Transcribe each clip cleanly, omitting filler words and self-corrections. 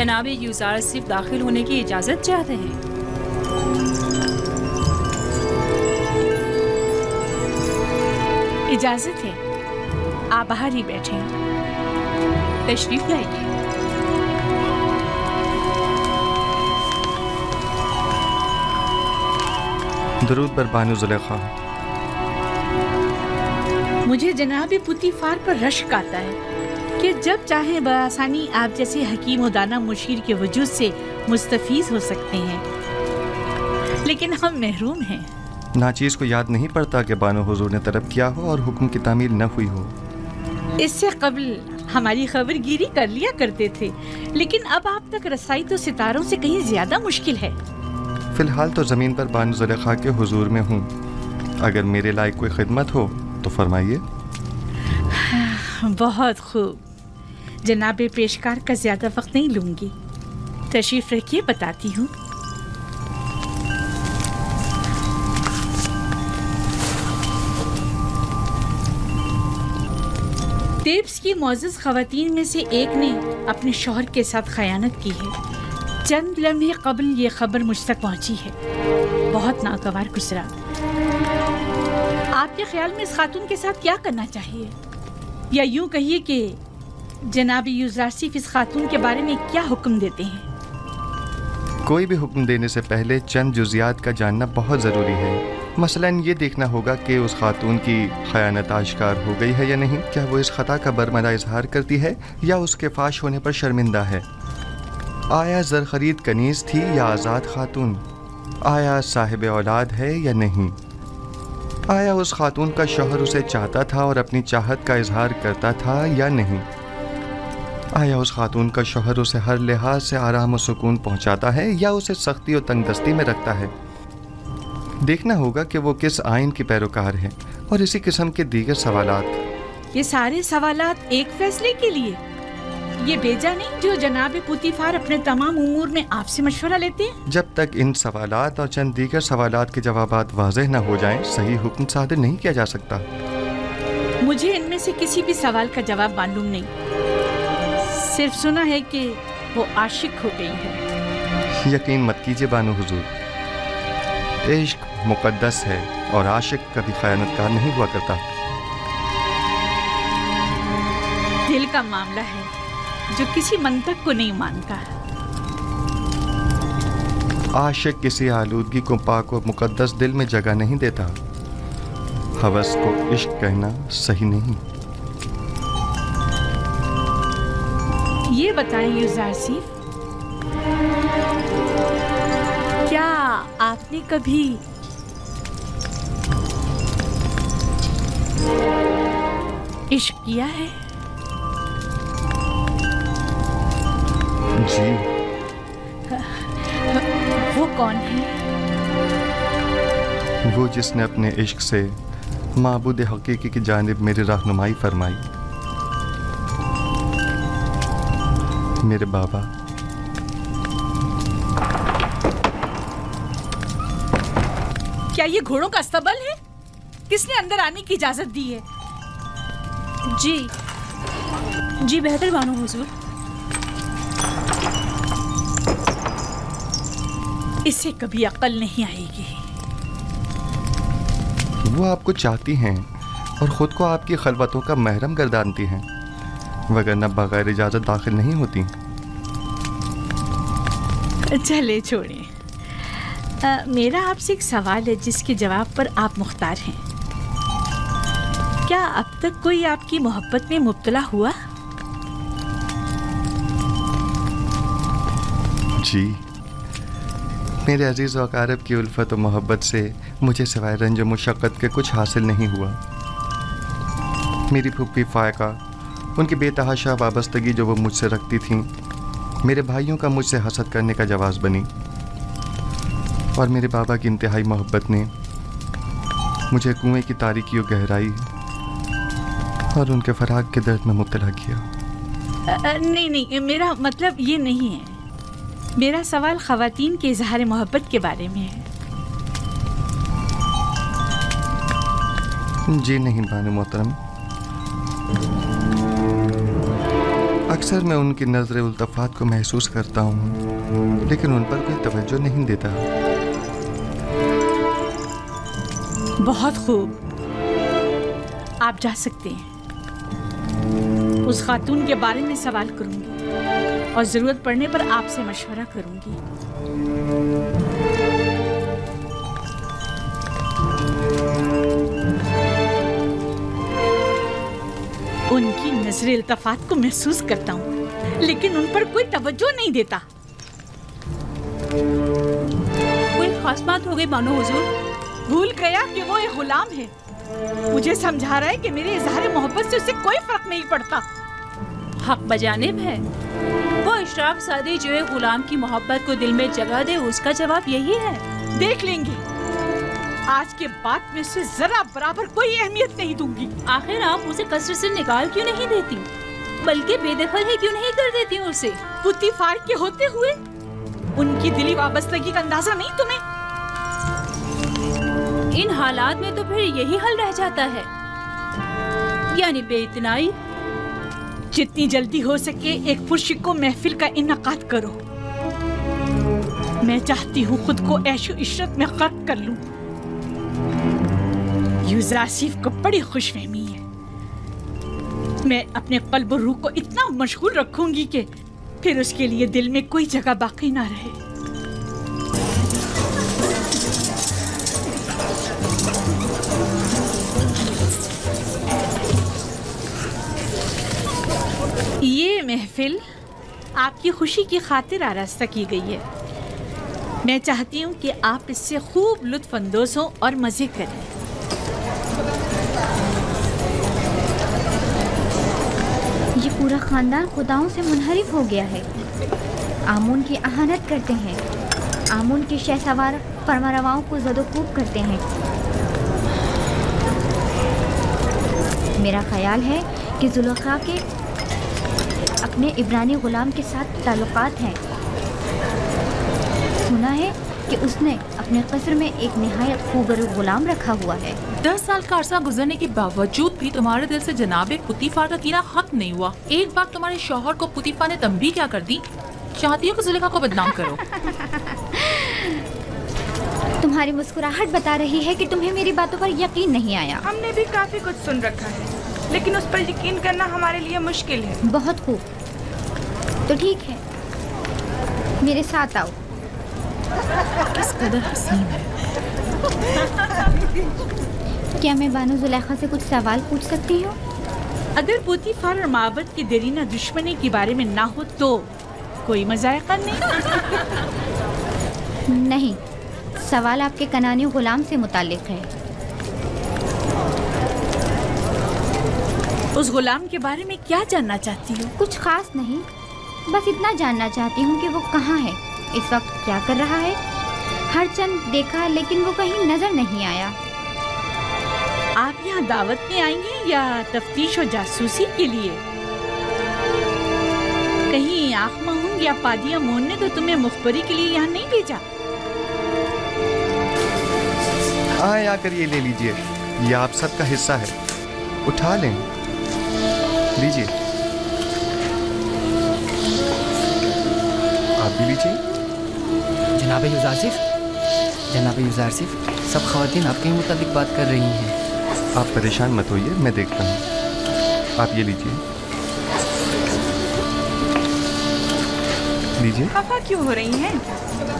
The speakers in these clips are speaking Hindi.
जनाब यूज़ार सिर्फ दाखिल होने की इजाज़त चाहते हैं। इजाज़त है, आप बाहर ही बैठे। तशरीफ लाइए। दरूद बर बानो ज़ुलेखा। मुझे जनाब पुतीफार पर रश्क आता है कि जब चाहे बआसानी आप जैसे हकीम और दाना मुशीर के वजूद से मुस्तफीज हो सकते हैं, लेकिन हम महरूम हैं। नाचीज़ को याद नहीं पड़ता कि बानो हुजूर ने तलब किया हो और हुक्म की तामील न हुई हो। इससे कबल हमारी खबरगिरी कर लिया करते थे, लेकिन अब आप तक रसाई तो सितारों से कहीं ज्यादा मुश्किल है। फ़िलहाल तो ज़मीन पर बानो ज़ुलेखा के हुजूर में हूँ। अगर मेरे लायक कोई खिदमत हो तो फरमाइए। बहुत खूब जनाब पेशकार का ज्यादा वक्त नहीं लूंगी। तशरीफ रखिए, बताती हूँ। तेब्स की मोअज़्ज़ज़ ख़वातीन में से एक ने अपने शौहर के साथ खयानत की है। चंद लम्हे कबल ये खबर मुझ तक पहुंची है। बहुत नागवार गुजरा। आपके ख्याल में इस खातून के साथ क्या करना चाहिए, या यूं कहिए कि जनाब यूज़ारसिफ इस खातून के बारे में क्या हुक्म देते हैं? कोई भी हुक्म देने से पहले चंद जुज़ियात का जानना बहुत ज़रूरी है। मसलन ये देखना होगा कि उस खातून की खयानत आश्कार हो गई है या नहीं। क्या वो इस खता का बरमदा इजहार करती है या उसके फाश होने पर शर्मिंदा है? आया ज़र खरीद कनीज़ थी या आज़ाद खातून? आया साहिब औलाद है या नहीं? आया उस खातून का शौहर उसे चाहता था और अपनी चाहत का इजहार करता था या नहीं? आया उस खातून का शौहर उसे हर लिहाज से आराम और सुकून पहुंचाता है या उसे सख्ती और तंगदस्ती में रखता है? देखना होगा कि वो किस आइन की पैरोकार है और इसी किस्म के दीगर सवालात। ये सारे सवालात एक फैसले के लिए? ये बेजा नहीं जो जनाब पुतीफार अपने तमाम उमूर में आपसे मशवरा लेते हैं? जब तक इन सवालात और चंद दीगर सवालात के जवाबात वाज़ेह न हो जाएं, सही हुक्म सादर नहीं किया जा सकता। मुझे इनमें से किसी भी सवाल का जवाब मालूम नहीं। सिर्फ सुना है कि वो आशिक हो गई है। यकीन मत कीजिए बानो हुजूर, इश्क मुकद्दस है और आशिक कभी खयानतकार नहीं हुआ करता। दिल का मामला है जो किसी मंतक को नहीं मानता। आशिक किसी आलूदगी को पाक और मुकद्दस दिल में जगह नहीं देता। हवस को इश्क कहना सही नहीं। ये बताएं यूज़ारसिफ, क्या आपने कभी इश्क किया है? जी। वो कौन है? वो जिसने अपने इश्क से माबूद हकीकी की जानिब मेरी रहनुमाई फरमाई। मेरे बाबा। क्या ये घोड़ों का अस्तबल है? किसने अंदर आने की इजाजत दी है? जी बेहतर बानो हुजूर। इसे कभी अक्ल नहीं आएगी। वो आपको चाहती हैं और ख़ुद को आपकी खलवतों का महरम गर्दानती हैं, वगरना बगैर इजाज़त दाखिल नहीं होती। चले छोड़िए। मेरा आपसे एक सवाल है जिसके जवाब पर आप मुख्तार हैं। क्या अब तक कोई आपकी मोहब्बत में मुब्तला हुआ? जी, मेरे अजीज़ व अकारब की उल्फत और मोहब्बत से मुझे सिवाय रंज मुशक्क़त के कुछ हासिल नहीं हुआ। मेरी फूफी फ़ायका, उनकी बेतहाशा वाबस्तगी जो वो मुझसे रखती थीं, मेरे भाइयों का मुझसे हसद करने का जवाज़ बनी, और मेरे बाबा की इंतहाई मोहब्बत ने मुझे कुएं की तारीकी और गहराई और उनके फराग के दर्द में मुब्तला किया। नहीं, मेरा मतलब ये नहीं है। मेरा सवाल ख़वातीन के इज़हार मोहब्बत के बारे में है। जी नहीं बानो मोहतरम, अक्सर मैं उनकी नज़र उल्तफात को महसूस करता हूँ, लेकिन उन पर कोई तवज्जो नहीं देता। बहुत खूब, आप जा सकते हैं। उस खातून के बारे में सवाल करूंगी और जरूरत पड़ने पर आपसे मशवरा करूंगी। उनकी नजरे इल्तफात को महसूस करता हूँ, लेकिन उन पर कोई तवज्जो नहीं देता। कोई खास बात हो गई बानो हुजूर? भूल गया कि वो एक गुलाम है। मुझे समझा रहा है कि मेरे इज़हार मोहब्बत से उसे कोई फर्क नहीं पड़ता। हक बजानिब है। वो इशराक सादी जो है गुलाम की मोहब्बत को दिल में जगह दे, उसका जवाब यही है। देख लेंगे। आज के बाद मैं उसे जरा बराबर कोई अहमियत नहीं दूंगी। आखिर आप उसे कसरत से निकाल क्यों नहीं देती, बल्कि बेदखल ही क्यों नहीं कर देती उसे? पुतीफार के होते हुए उनकी दिली वाबस्तगी का अंदाजा नहीं तुम्हें? इन हालात में तो फिर यही हल रह जाता है, यानी बेइतनाई। जितनी जल्दी हो सके एक पुरशिको महफिल का इन्नाकाद करो। मैं चाहती हूँ खुद को ऐशो इशरत में गर्क कर लूं। यूसुफ आसिफ को बड़ी खुशफहमी है। मैं अपने कल्ब और रूह को इतना मशगूल रखूंगी कि फिर उसके लिए दिल में कोई जगह बाकी ना रहे। ये महफिल आपकी खुशी की खातिर आरास्ता की गई है। मैं चाहती हूँ कि आप इससे खूब लुत्फ अंदोज हों और मजे करें। ये पूरा खानदान खुदाओं से मुनहरिफ हो गया है। आमून की अहानत करते हैं, आमून के शहसवार फरमारवाओं को ज़दोकूब करते हैं। मेरा ख्याल है कि जुलेखा के अपने इब्रानी गुलाम के साथ ताल्लुकात हैं। सुना है कि उसने अपने कस्र में एक निहायत खूबरू गुलाम रखा हुआ है। 10 साल का अरसा गुजरने के बावजूद भी तुम्हारे दिल से जनाब पुतीफार का कीना खत्म नहीं हुआ। एक बार तुम्हारे शौहर को पुतीफार ने तंबीह क्या कर दी? चाहती हो कि जुलेखा को बदनाम करो? तुम्हारी मुस्कुराहट बता रही है कि तुम्हें मेरी बातों पर यकीन नहीं आया। हमने भी काफी कुछ सुन रखा है, लेकिन उस पर यकीन करना हमारे लिए मुश्किल है। बहुत खूब, तो ठीक है, मेरे साथ आओ। किस कदर हसीन है। क्या मैं बानो जुलेखा से कुछ सवाल पूछ सकती हूँ? अगर पुतीफार और माबद की देरीना दुश्मनी के बारे में ना हो तो कोई मजायका नहीं। नहीं, सवाल आपके कनानी गुलाम से मुताल्लिक है। उस गुलाम के बारे में क्या जानना चाहती हो? कुछ खास नहीं, बस इतना जानना चाहती हूँ कि वो कहाँ है, इस वक्त क्या कर रहा है। हर चंद देखा लेकिन वो कहीं नजर नहीं आया। आप यहाँ दावत में आएंगे या तफ्तीश और जासूसी के लिए? कहीं आँख महूंग या पादिया मोहन ने तो तुम्हें मुखबरी के लिए यहाँ नहीं भेजा? आए आकर ये ले लीजिए, ये आप सबका हिस्सा है, उठा लें, लीजिए। आप भी लीजिए। जनाब यूसुफ आसिफ, सब ख़वातीन आपके ही मुताबिक बात कर रही हैं। आप परेशान मत होइए, मैं देखता हूँ। आप ये लीजिए, लीजिए। खफा क्यों हो रही हैं?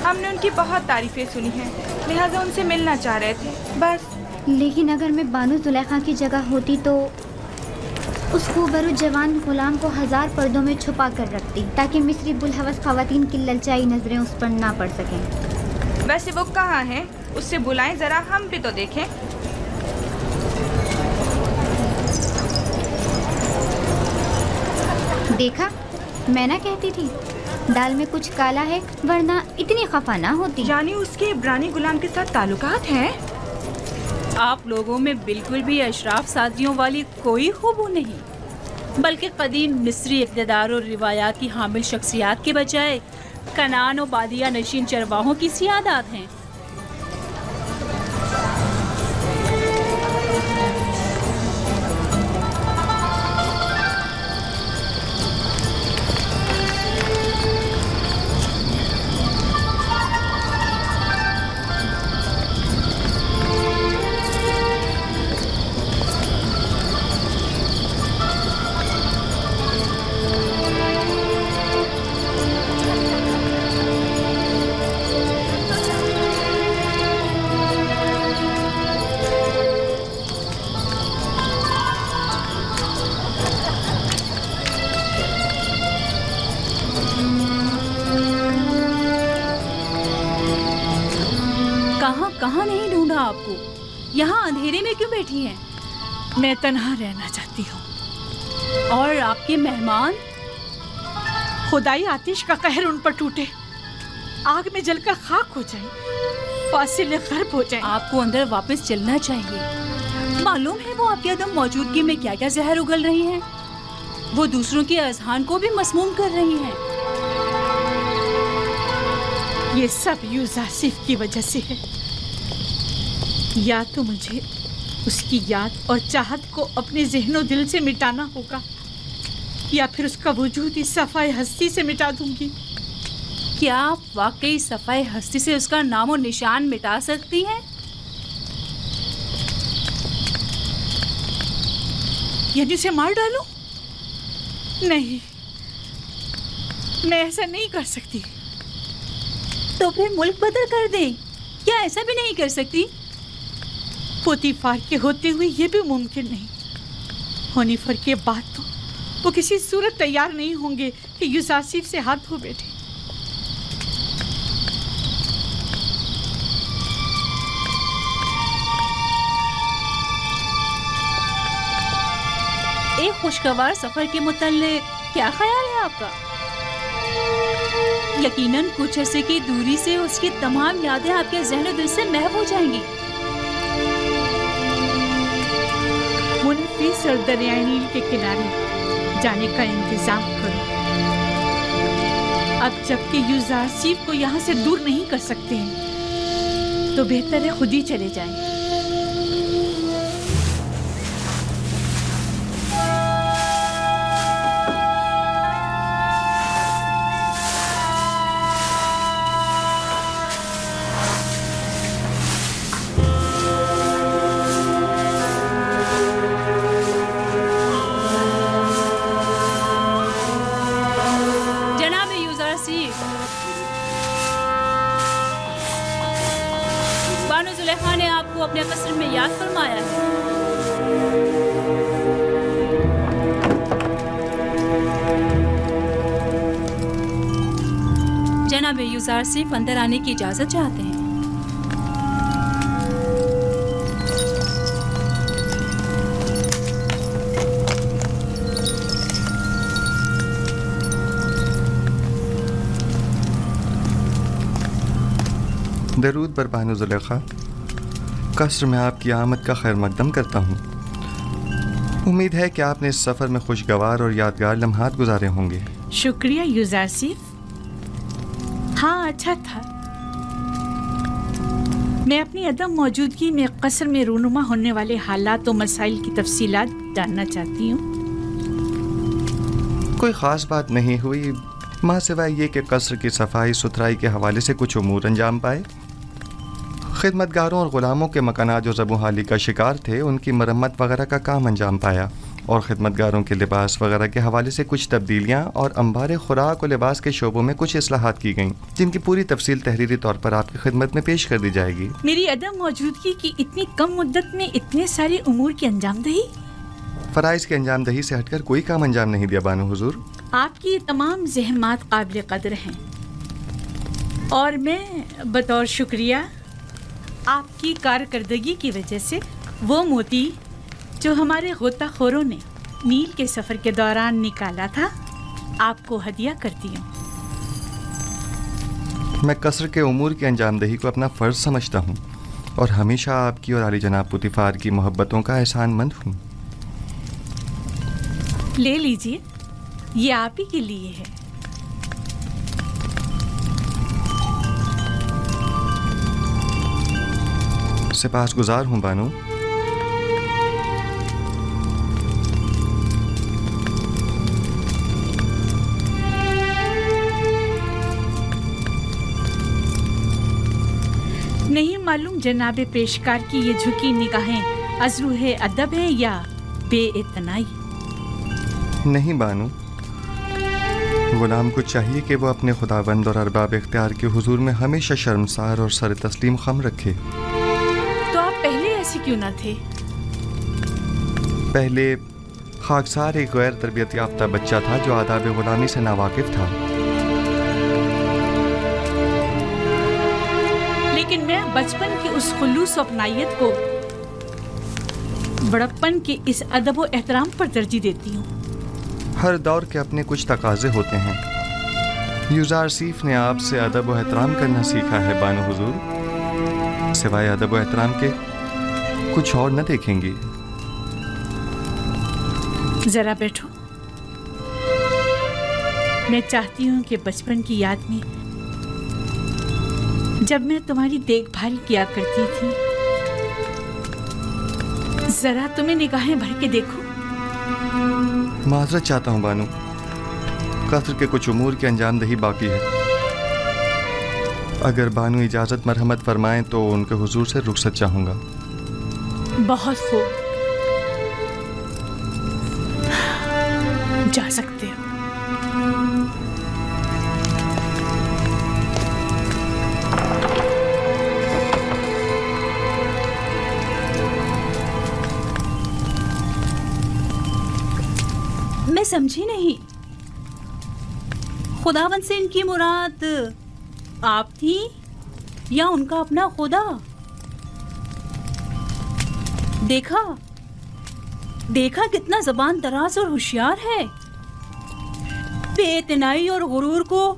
हमने उनकी बहुत तारीफें सुनी हैं, लिहाजा उनसे मिलना चाह रहे थे, बस। लेकिन अगर मैं बानो जुलेखा की जगह होती तो उस खूबरू जवान गुलाम को 1000 पर्दों में छुपा कर रखती, ताकि मिस्री बुलहवस ख़वातीन की ललचाई नजरें उस पर ना पड़ सकें। वैसे वो कहाँ हैं? उससे बुलाएं जरा, हम भी तो देखें। देखा, मैं ना कहती थी दाल में कुछ काला है, वरना इतनी खफा ना होती। यानी उसके इब्रानी गुलाम के साथ ताल्लुकात हैं? आप लोगों में बिल्कुल भी अशराफ सादियों वाली कोई खूबू नहीं, बल्कि कदीम मिस्री इक़्तिदार और रिवायात की हामिल शख्सियात के बजाय कनान और बादिया नशीन चरवाहों की सियादात हैं। कहाँ नहीं ढूंढा आपको। यहाँ अंधेरे में क्यों बैठी हैं? मैं तन्हा रहना चाहती हूँ। और आपके मेहमान? खुदाई आतिश का कहर उन पर टूटे, आग में जलकर खाक हो जाए, फासिले गर्क हो जाए। आपको अंदर वापस चलना चाहिए। मालूम है वो आपकी अदम मौजूदगी में क्या क्या जहर उगल रही हैं। वो दूसरों के अज़हान को भी मसमूम कर रही हैं। ये सब यूज़ासिफ की वजह से है। या तो मुझे उसकी याद और चाहत को अपने ज़हनो दिल से मिटाना होगा, या फिर उसका वजूद ही सफ़ाए हस्ती से मिटा दूंगी। क्या आप वाकई सफ़ाए हस्ती से उसका नामो निशान मिटा सकती हैं? यानी उसे मार डालूं? नहीं, मैं ऐसा नहीं कर सकती। तो फिर मुल्क बदल कर दें। क्या ऐसा भी नहीं कर सकती? पोतीफार के होते हुए ये भी मुमकिन नहीं। होनीफर के बाद तो वो किसी सूरत तैयार नहीं होंगे कि यूसासिफ से हाथ धो बैठे। एक खुशगवार सफर के मुताल्लिक क्या ख्याल है आपका? यकीनन कुछ अरसे की दूरी से उसकी तमाम यादें आपके ज़हन दिल से महव हो जाएंगी। मुनफिस और दरियाई नील के किनारे जाने का इंतजाम करो। अब जबकि यूज़ासिफ को यहाँ से दूर नहीं कर सकते हैं, तो बेहतर है खुद ही चले जाएं। बानो जुलेखा ने आपको अपने कस्र में याद फरमाया है। जनाब यूज़ासिफ अंदर आने की इजाजत चाहते हैं। दरूद बर बानो जुलेखा, कसर में आपकी आमद का खैर मकदम करता हूँ। उम्मीद है कि आपने इस सफ़र में खुशगवार और यादगार लम्हात गुजारे होंगे। शुक्रिया यूज़ासिफ। हाँ, अच्छा था। मैं अपनी अदम मौजूदगी में कसर में रूनुमा होने वाले हालात और मसाइल की तफसीलात जानना चाहती हूँ। कोई ख़ास बात नहीं हुई, माँ सिवाय ये कि कसर की सफाई सुथराई के हवाले से कुछ उमूर अंजाम पाए। खिदमतगारों और ग़ुलामों के मकानात जो ज़बूहाली का शिकार थे, उनकी मरम्मत वगैरह का काम अंजाम पाया, और खिदमतगारों के लिबास वगैरह के हवाले से कुछ तब्दीलियाँ और अंबार खुराक और लिबास के शोबों में कुछ इस्लाहात की गईं, जिनकी पूरी तफसील तहरीरी तौर पर आपकी खिदमत में पेश कर दी जाएगी। मेरी अदम मौजूदगी की इतनी कम मुद्दत में इतने सारे उमूर की अंजामदही? फ़राइज़ की अंजामदही से हटकर कोई काम अंजाम नहीं दिया बानो हुजूर। आपकी तमाम ज़हमात काबिल कदर हैं, और मैं बतौर शुक्रिया आपकी कारकर्दगी की वजह से वो मोती जो हमारे गोताखोरों ने नील के सफ़र के दौरान निकाला था, आपको हदिया करती हूँ। मैं कसर के उमूर की अंजामदही को अपना फ़र्ज़ समझता हूँ, और हमेशा आपकी और आली जनाब पुतिफार की मोहब्बतों का एहसानमंद हूँ। ले लीजिए, ये आप ही के लिए है। सिपासगुजार हूँ बानो। नहीं मालूम जनाबे पेशकार की ये झुकी निगाहें अज़रूहे अदब है या बेइतनाई? नहीं बानो, गुलाम को चाहिए कि वो अपने खुदाबंद और अरबाब इख्तियार के हुजूर में हमेशा शर्मसार और सर तस्लीम खम रखे। तो आप पहले ऐसे क्यों ना थे? पहले खाकसार एक गैर तरबियत याफ्ता बच्चा था जो आदाब गुलामी से नावाकिफ था। लेकिन मैं बचपन की उस खुलूस और अपनायत को बड़प्पन के इस अदब व एहतराम पर तरजीह देती हूँ। हर दौर के अपने कुछ तकाजे होते हैं। यूज़ारसीफ ने आपसे अदब व एहतराम करना सीखा है बानो हुजूर। सिवाय अदब व एहतराम के कुछ और न देखेंगी। जरा बैठो। मैं चाहती हूँ कि बचपन की याद में जब मैं तुम्हारी देखभाल किया करती थी, जरा तुम्हें निगाहें भर के देखो। माजरत चाहता हूँ बानो, कस्र के कुछ उमूर की अंजामदही बाकी है। अगर बानो इजाज़त मरहमत फरमाएं तो उनके हुजूर से रुखसत चाहूँगा। बहुत खूब, जा सकते हो। मैं समझी नहीं, खुदावन से इनकी मुराद आप थी या उनका अपना खुदा? देखा कितना ज़बान दराज और होशियार है। बेइतनाई और गुरूर को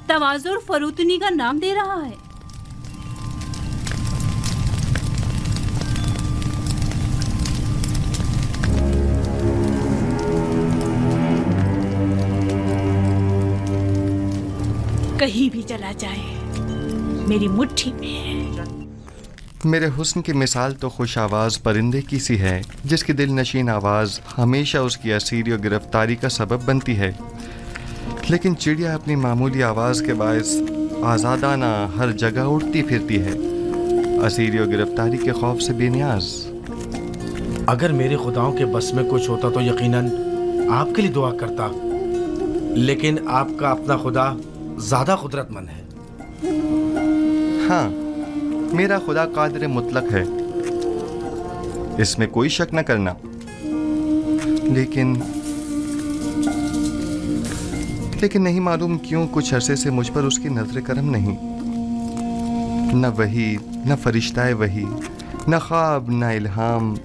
तवाज़ुर फरूतनी का नाम दे रहा है। कहीं भी चला जाए मेरी मुट्ठी में है। मेरे हुस्न की मिसाल तो खुश आवाज़ परिंदे की सी है, जिसकी दिल नशीन आवाज़ हमेशा उसकी असीरी और गिरफ्तारी का सबब बनती है। लेकिन चिड़िया अपनी मामूली आवाज़ के बायस आज़ादाना हर जगह उड़ती फिरती है, असीरी और गिरफ्तारी के खौफ से बेनियाज। अगर मेरे खुदाओं के बस में कुछ होता तो यकीनन आपके लिए दुआ करता, लेकिन आपका अपना खुदा ज़्यादा कुदरतमंद है। हाँ, मेरा खुदा कादिर मुतलक है, इसमें कोई शक न करना। लेकिन नहीं मालूम क्यों कुछ अरसे से मुझ पर उसकी नजर करम नहीं। न वही, न फरिश्ताए वही, न ख्वाब, न इल्हाम।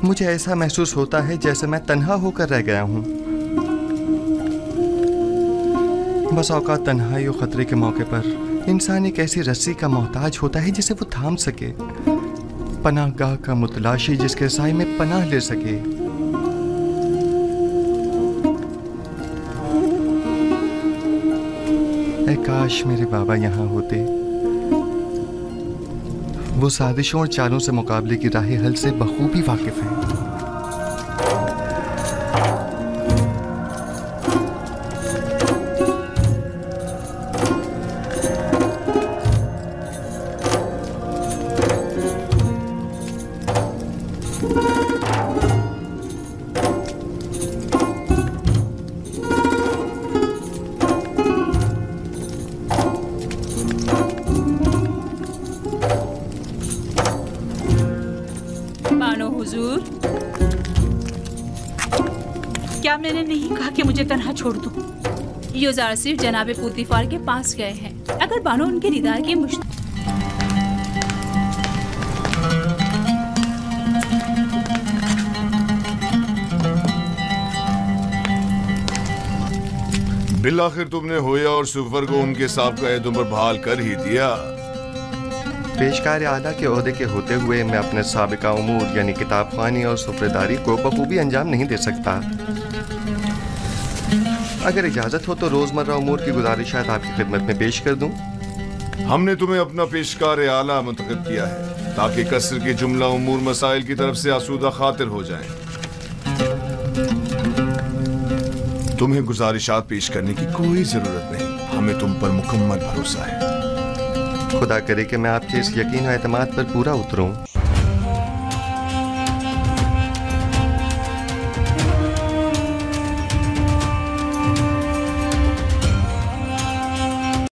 मुझे ऐसा महसूस होता है जैसे मैं तन्हा होकर रह गया हूँ। बस औकात तन्हाई और खतरे के मौके पर इंसान एक ऐसी रस्सी का मोहताज होता है जिसे वो थाम सके, पनाहगाह का मुतलाशी जिसके साए में पनाह ले सके। ऐ काश मेरे बाबा यहाँ होते। वो साजिशों और चालों से मुकाबले की राह हल से बखूबी वाकिफ हैं। क्या मैंने नहीं कहा कि मुझे तन्हा छोड़ दो? यूज़ारसीफ जनाबे पुतीफार के पास गए हैं। अगर बानो उनके दीदार की बिलाखिर तुमने होया और सुफर को उनके साहब का उम्र बहाल कर ही दिया। पेशकार आला के ओहदे के होते हुए मैं अपने साबिका उमूर यानी किताबखानी और सुफरेदारी को बखूबी अंजाम नहीं दे सकता। अगर इजाज़त हो तो रोज़मर्रा उमूर की गुजारिशात आपकी खिदमत में पेश कर दूं। हमने तुम्हें अपना पेशकार आला मुंतखब किया है ताकि कसर के जुमला उमूर मसाइल की तरफ से आसूदा खातिर हो जाएं। तुम्हें गुजारिशात पेश करने की कोई जरूरत नहीं, हमें तुम पर मुकम्मल भरोसा है। खुदा करे कि मैं आपके इस यकीन और एतमाद पर पूरा उतरूं।